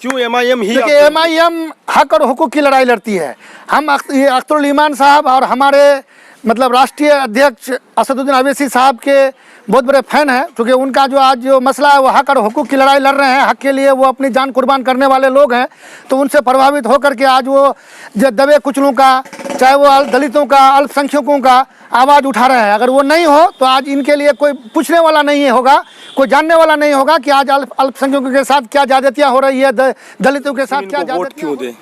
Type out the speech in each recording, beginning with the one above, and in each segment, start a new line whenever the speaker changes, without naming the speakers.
क्यों एमआईएम ही?
देखिए एमआईएम हक और हुकूक की लड़ाई लड़ती है। हम ये अख्तरुल ईमान साहब और हमारे मतलब राष्ट्रीय अध्यक्ष असदुद्दीन अवैसी साहब के बहुत बड़े फैन हैं, क्योंकि उनका जो आज जो मसला है वो हक और हुकूक की लड़ाई लड़ रहे हैं। हक के लिए वो अपनी जान कुर्बान करने वाले लोग हैं, तो उनसे प्रभावित होकर के आज वो जो दबे कुचलों का, चाहे वो दलितों का, अल्पसंख्यकों का आवाज़ उठा रहे हैं। अगर वो नहीं हो तो आज इनके लिए कोई पूछने वाला नहीं होगा, कोई जानने वाला नहीं होगा कि आज अल्पसंख्यकों के साथ क्या ज्यादतियाँ हो रही है, दलितों के साथ क्या ज्यादतियाँ।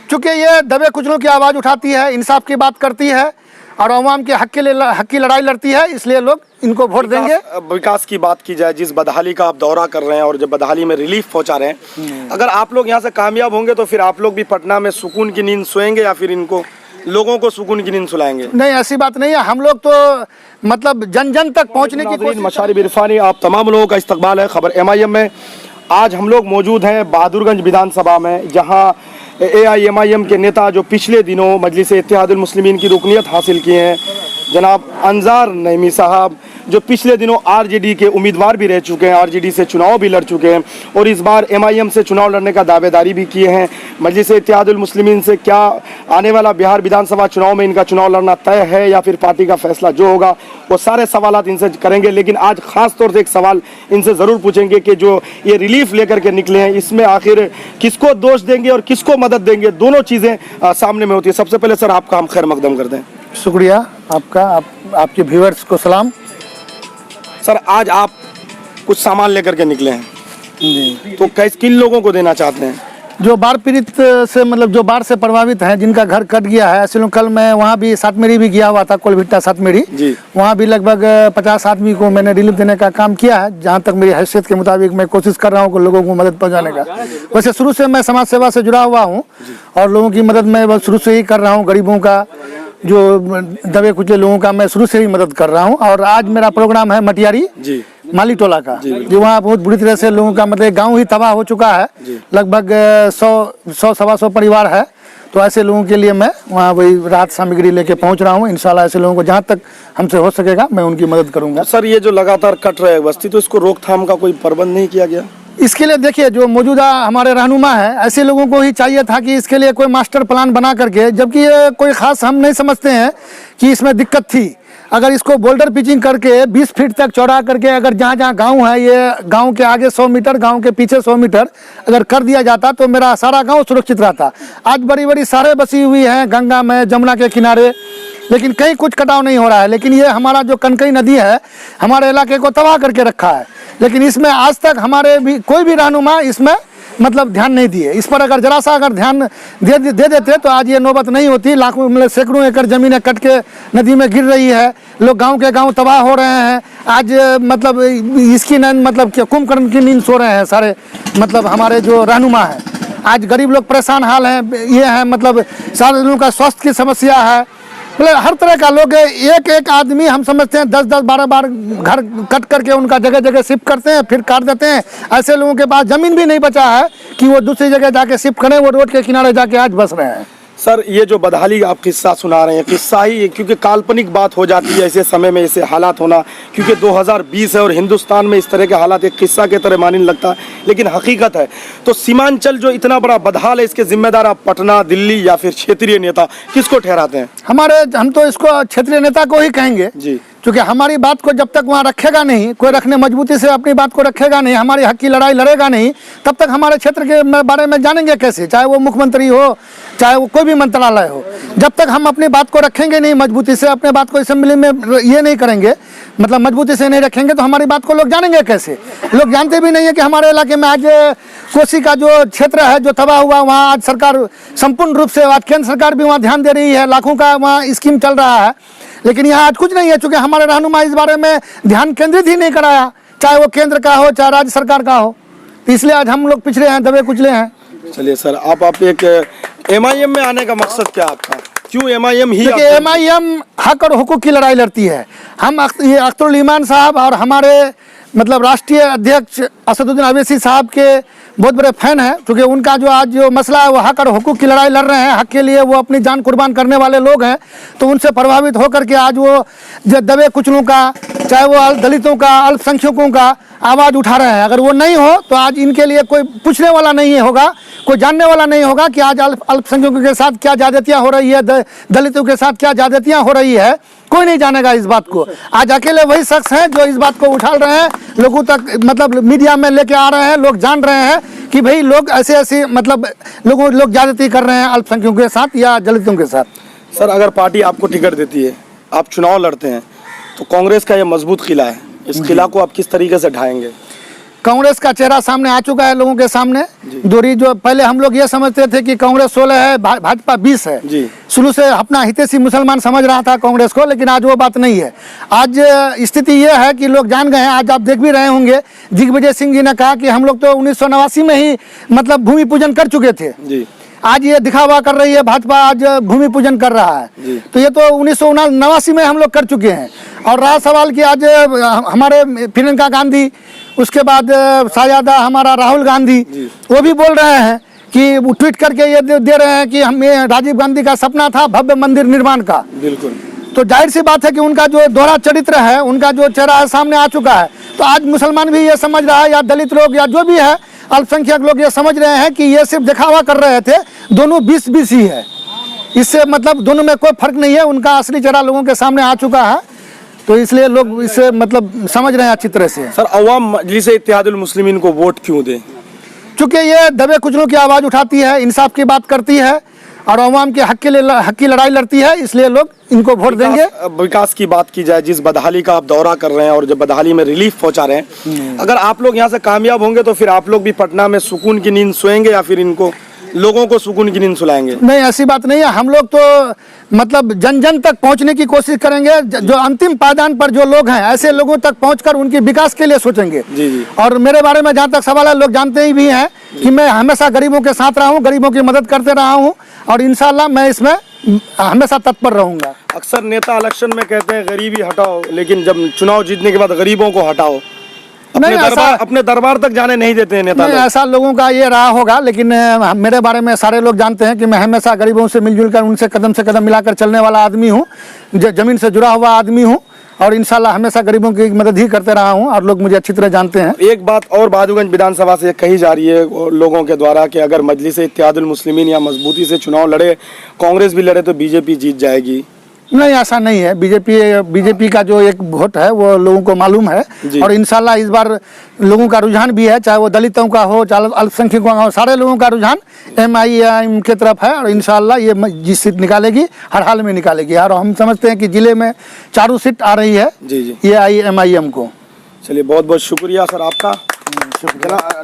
चूँकि ये दबे कुचलों की आवाज़ उठाती है, इंसाफ की बात करती है और अवाम के हक की लड़ाई लड़ती है, इसलिए लोग इनको वोट देंगे।
विकास की बात की जाए, जिस बदहाली का आप दौरा कर रहे हैं और जब बदहाली में रिलीफ पहुंचा रहे हैं, अगर आप लोग यहाँ से कामयाब होंगे तो फिर आप लोग भी पटना में सुकून की नींद सोएंगे या फिर इनको लोगों को सुकून की नींद सुलाएंगे?
नहीं, ऐसी बात नहीं है। हम लोग तो मतलब जन जन तक पहुँचने की कोशिश।
मशारिब इरफानी, आप तमाम लोगों का इस्तकबाल है खबर एमआईएम में। आज हम लोग मौजूद हैं बहादुरगंज विधानसभा में, जहाँ एआईएमआईएम के नेता जो पिछले दिनों मजलिस इत्तेहादुल मुस्लिमीन की रुकनियत हासिल किए हैं, जनाब अंजार नईमी साहब, जो पिछले दिनों आरजेडी के उम्मीदवार भी रह चुके हैं, आरजेडी से चुनाव भी लड़ चुके हैं और इस बार एमआईएम से चुनाव लड़ने का दावेदारी भी किए हैं। मजलिस इत्तेहादुल मुस्लिमीन से क्या आने वाला बिहार विधानसभा चुनाव में इनका चुनाव लड़ना तय है या फिर पार्टी का फैसला जो होगा, वो सारे सवालात इनसे करेंगे। लेकिन आज खास तौर से एक सवाल इनसे ज़रूर पूछेंगे कि जो ये रिलीफ लेकर के निकले हैं, इसमें आखिर किसको दोष देंगे और किसको मदद देंगे, दोनों चीज़ें सामने में होती है। सबसे पहले सर आपका हम खैर मकदम कर दें।
शुक्रिया आपका, आपके व्यूअर्स को सलाम।
सर आज आप कुछ सामान लेकर के निकले हैं
जी,
तो किन लोगों को देना चाहते हैं?
जो बाढ़ पीड़ित से मतलब जो बाढ़ से प्रभावित हैं, जिनका घर कट गया है। ऐसे लोग, कल मैं वहाँ भी सातमेड़ी भी गया हुआ था, कोलभिट्टा सातमेड़ी जी, वहाँ भी लगभग 50 आदमी को मैंने रिलीफ देने का काम किया है। जहाँ तक मेरी हैसियत के मुताबिक मैं कोशिश कर रहा हूँ कि लोगों को मदद पहुँचाने का। वैसे शुरू से मैं समाज सेवा से जुड़ा हुआ हूँ और लोगों की मदद मैं शुरू से ही कर रहा हूँ। गरीबों का, जो दबे कुचले लोगों का मैं शुरू से ही मदद कर रहा हूँ। और आज मेरा प्रोग्राम है मटियारी माली टोला का, जो वहाँ बहुत बुरी तरह से लोगों का मतलब गांव ही तबाह हो चुका है। लगभग 100-125 परिवार है। तो ऐसे लोगों के लिए मैं वहाँ वही राहत सामग्री लेके पहुँच रहा हूँ। इंशाल्लाह ऐसे लोगों को जहाँ तक हमसे हो सकेगा मैं उनकी मदद करूँगा।
सर ये जो लगातार कट रहे बस्ती, तो इसको रोकथाम का कोई प्रबंध नहीं किया गया?
इसके लिए देखिए, जो मौजूदा हमारे रहनुमा है, ऐसे लोगों को ही चाहिए था कि इसके लिए कोई मास्टर प्लान बना करके, जबकि ये कोई खास हम नहीं समझते हैं कि इसमें दिक्कत थी। अगर इसको बोल्डर पिचिंग करके 20 फीट तक चौड़ा करके, अगर जहाँ जहाँ गांव है, ये गांव के आगे 100 मीटर, गांव के पीछे 100 मीटर अगर कर दिया जाता तो मेरा सारा गांव सुरक्षित रहता। आज बड़ी बड़ी सड़कें बसी हुई हैं गंगा में, जमुना के किनारे, लेकिन कहीं कुछ कटाव नहीं हो रहा है। लेकिन ये हमारा जो कनकई नदी है, हमारे इलाके को तबाह करके रखा है। लेकिन इसमें आज तक हमारे भी कोई भी रहनुमा इसमें मतलब ध्यान नहीं दिए। इस पर अगर जरा सा अगर ध्यान दे देते तो आज ये नौबत नहीं होती। लाखों मतलब सैकड़ों एकड़ ज़मीनें कट के नदी में गिर रही है, लोग गांव के गांव तबाह हो रहे हैं। आज मतलब इसकी नींद मतलब कुंभकर्ण की नींद सो रहे हैं सारे मतलब हमारे जो रहनुमा है। आज गरीब लोग परेशान हाल हैं, ये हैं मतलब सारे लोगों का स्वास्थ्य की समस्या है। मतलब हर तरह का लोग, एक एक आदमी हम समझते हैं 10-10, 12 बार घर कट करके उनका जगह जगह शिफ्ट करते हैं, फिर काट देते हैं। ऐसे लोगों के पास ज़मीन भी नहीं बचा है कि वो दूसरी जगह जाके शिफ्ट करें, वो रोड के किनारे जाके आज बस रहे हैं।
सर ये जो बदहाली आप किस्सा सुना रहे हैं, किस्सा ही, क्योंकि काल्पनिक बात हो जाती है ऐसे समय में ऐसे हालात होना, क्योंकि 2020 है और हिंदुस्तान में इस तरह के हालात एक किस्सा के तरह मानने लगता है, लेकिन हकीकत है। तो सीमांचल जो इतना बड़ा बदहाल है, इसके जिम्मेदार आप पटना, दिल्ली या फिर क्षेत्रीय नेता किसको ठहराते हैं?
हम तो इसको क्षेत्रीय नेता को ही कहेंगे जी, क्योंकि हमारी बात को जब तक वहाँ रखेगा नहीं, कोई रखने मजबूती से अपनी बात को रखेगा नहीं, हमारी हक की लड़ाई लड़ेगा नहीं, तब तक हमारे क्षेत्र के बारे में जानेंगे कैसे? चाहे वो मुख्यमंत्री हो, चाहे वो कोई भी मंत्रालय हो, जब तक हम अपनी बात को रखेंगे नहीं मजबूती से, अपने बात को असेंबली में ये नहीं करेंगे, मतलब मजबूती से नहीं रखेंगे, तो हमारी बात को लोग जानेंगे कैसे? लोग जानते भी नहीं है कि हमारे इलाके में आज कोसी का जो क्षेत्र है जो तबाह हुआ, वहाँ आज सरकार संपूर्ण रूप से, आज केंद्र सरकार भी वहाँ ध्यान दे रही है, लाखों का वहाँ स्कीम चल रहा है, लेकिन यहाँ आज कुछ नहीं है, चूँकि हमारे रहनुमा इस बारे में ध्यान केंद्रित ही नहीं कराया, चाहे वो केंद्र का हो चाहे राज्य सरकार का हो। इसलिए आज हम लोग पिछड़े हैं, दबे कुचले हैं।
चलिए सर, आप एक एमआईएम में आने का मकसद क्या आपका? क्यों एमआईएम ही?
देखिए एमआईएम हक और हुकूक की लड़ाई लड़ती है। हम ये अख्तरुल ईमान साहब और हमारे मतलब राष्ट्रीय अध्यक्ष असदुद्दीन अवैसी साहब के बहुत बड़े फैन हैं, क्योंकि उनका जो आज जो मसला है वो हक और हुकूक की लड़ाई लड़ रहे हैं, हक के लिए वो अपनी जान कुर्बान करने वाले लोग हैं। तो उनसे प्रभावित होकर के आज वो जो दबे कुचलों का, चाहे वो दलितों का, अल्पसंख्यकों का आवाज़ उठा रहे हैं। अगर वो नहीं हो तो आज इनके लिए कोई पूछने वाला नहीं होगा, कोई जानने वाला नहीं होगा कि आज अल्पसंख्यकों के साथ क्या ज्यादतियाँ हो रही है, दलितों के साथ क्या ज्यादतियाँ हो रही है, कोई नहीं जानेगा इस बात को। आज अकेले वही शख्स हैं जो इस बात को उछाल रहे हैं, लोगों तक मतलब मीडिया में लेके आ रहे हैं, लोग जान रहे हैं कि भाई लोग ऐसे ऐसे मतलब लोग ज्यादती कर रहे हैं अल्पसंख्यकों के साथ या दलितों के साथ।
सर, अगर पार्टी आपको टिकट देती है, आप चुनाव लड़ते हैं, तो कांग्रेस का ये मजबूत किला है, इस किला को आप किस तरीके से ढाएंगे?
कांग्रेस का चेहरा सामने आ चुका है लोगों के सामने। दूरी जो पहले हम लोग ये समझते थे कि कांग्रेस 16 है, भाजपा 20 है,
जी।
शुरू से अपना हितैषी मुसलमान समझ रहा था कांग्रेस को, लेकिन आज वो बात नहीं है। आज स्थिति ये है कि लोग जान गए हैं। आज आप देख भी रहे होंगे, दिग्विजय सिंह जी ने कहा कि हम लोग तो 1989 में ही मतलब भूमि पूजन कर चुके थे।
जी।
आज ये दिखावा कर रही है भाजपा, आज भूमि पूजन कर रहा है। तो ये तो 1989 में हम लोग कर चुके हैं। और रहा सवाल कि आज हमारे प्रियंका गांधी, उसके बाद शाहजादा हमारा राहुल गांधी, वो भी बोल रहे हैं कि वो ट्वीट करके ये दे रहे हैं कि हमें राजीव गांधी का सपना था भव्य मंदिर निर्माण का।
बिल्कुल।
तो जाहिर सी बात है कि उनका जो दोहरा चरित्र है, उनका जो चेहरा है सामने आ चुका है। तो आज मुसलमान भी ये समझ रहा है, या दलित लोग या जो भी है अल्पसंख्यक लोग ये समझ रहे हैं कि ये सिर्फ दिखावा कर रहे थे, दोनों 20-20 ही है, इससे मतलब दोनों में कोई फर्क नहीं है। उनका असली चेहरा लोगों के सामने आ चुका है, तो इसलिए लोग इससे मतलब समझ रहे हैं अच्छी तरह से।
सर, अवाम मजलिस इत्तेहादुल मुस्लिमीन को वोट क्यों दें?
चूँकि ये दबे कुचलों की आवाज़ उठाती है, इंसाफ की बात करती है और अवाम के हक की लड़ाई लड़ती है, इसलिए लोग इनको वोट देंगे।
विकास की बात की जाए, जिस बदहाली का आप दौरा कर रहे हैं और जब बदहाली में रिलीफ पहुंचा रहे हैं, अगर आप लोग यहाँ से कामयाब होंगे तो फिर आप लोग भी पटना में सुकून की नींद सोएंगे या फिर इनको लोगों को सुकून की नींद सुलाएंगे?
नहीं, ऐसी बात नहीं है। हम लोग तो मतलब जन जन तक पहुंचने की कोशिश करेंगे। जो अंतिम पायदान पर जो लोग हैं, ऐसे लोगों तक पहुंचकर उनके विकास के लिए सोचेंगे।
जी जी।
और मेरे बारे में जहाँ तक सवाल है, लोग जानते ही भी हैं कि मैं हमेशा गरीबों के साथ रहा हूँ, गरीबों की मदद करते रहा हूँ और इंशाल्लाह मैं इसमें हमेशा तत्पर रहूँगा।
अक्सर नेता इलेक्शन में कहते हैं गरीबी हटाओ, लेकिन जब चुनाव जीतने के बाद गरीबों को हटाओ, अपने दरबार तक जाने नहीं देते हैं नेता लोग।
ऐसा लोगों का ये रहा होगा, लेकिन मेरे बारे में सारे लोग जानते हैं कि मैं हमेशा गरीबों से मिलजुल कर, उनसे कदम से कदम मिलाकर चलने वाला आदमी हूँ, जमीन से जुड़ा हुआ आदमी हूँ और इंशाल्लाह हमेशा गरीबों की मदद ही करते रहा हूँ और लोग मुझे अच्छी तरह जानते हैं।
एक बात और बहादुरगंज विधानसभा से कही जा रही है लोगों के द्वारा कि अगर मजलिस इत्तेहादुल मुस्लिमीन या मजबूती से चुनाव लड़े, कांग्रेस भी लड़े, तो बीजेपी जीत जाएगी।
नहीं, ऐसा नहीं है। बीजेपी का जो एक वोट है वो लोगों को मालूम है और इंशाल्लाह इस बार लोगों का रुझान भी है, चाहे वो दलितों का हो, चाहे अल्पसंख्यकों का हो, सारे लोगों का रुझान MIM के तरफ है और इंशाल्लाह ये जीत सीट निकालेगी, हर हाल में निकालेगी। और हम समझते हैं कि जिले में 4 सीट आ रही है ये MIM को।
चलिए, बहुत बहुत शुक्रिया सर आपका।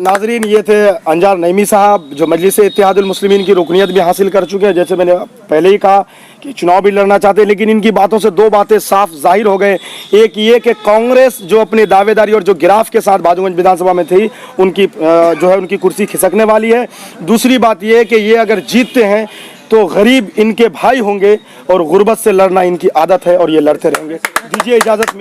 नाजरीन, ये थे अंजार नईमी साहब, जो मजलिस इत्तेहादुल मुस्लिमीन की रुकनियत भी हासिल कर चुके हैं। जैसे मैंने पहले ही कहा कि चुनाव भी लड़ना चाहते हैं, लेकिन इनकी बातों से 2 बातें साफ जाहिर हो गए। एक ये कि कांग्रेस जो अपनी दावेदारी और जो गिराफ के साथ बहादुरगंज विधानसभा में थी, उनकी जो है उनकी कुर्सी खिसकने वाली है। दूसरी बात ये है कि ये अगर जीतते हैं तो गरीब इनके भाई होंगे और गुर्बत से लड़ना इनकी आदत है और ये लड़ते रहेंगे। दीजिए इजाज़त।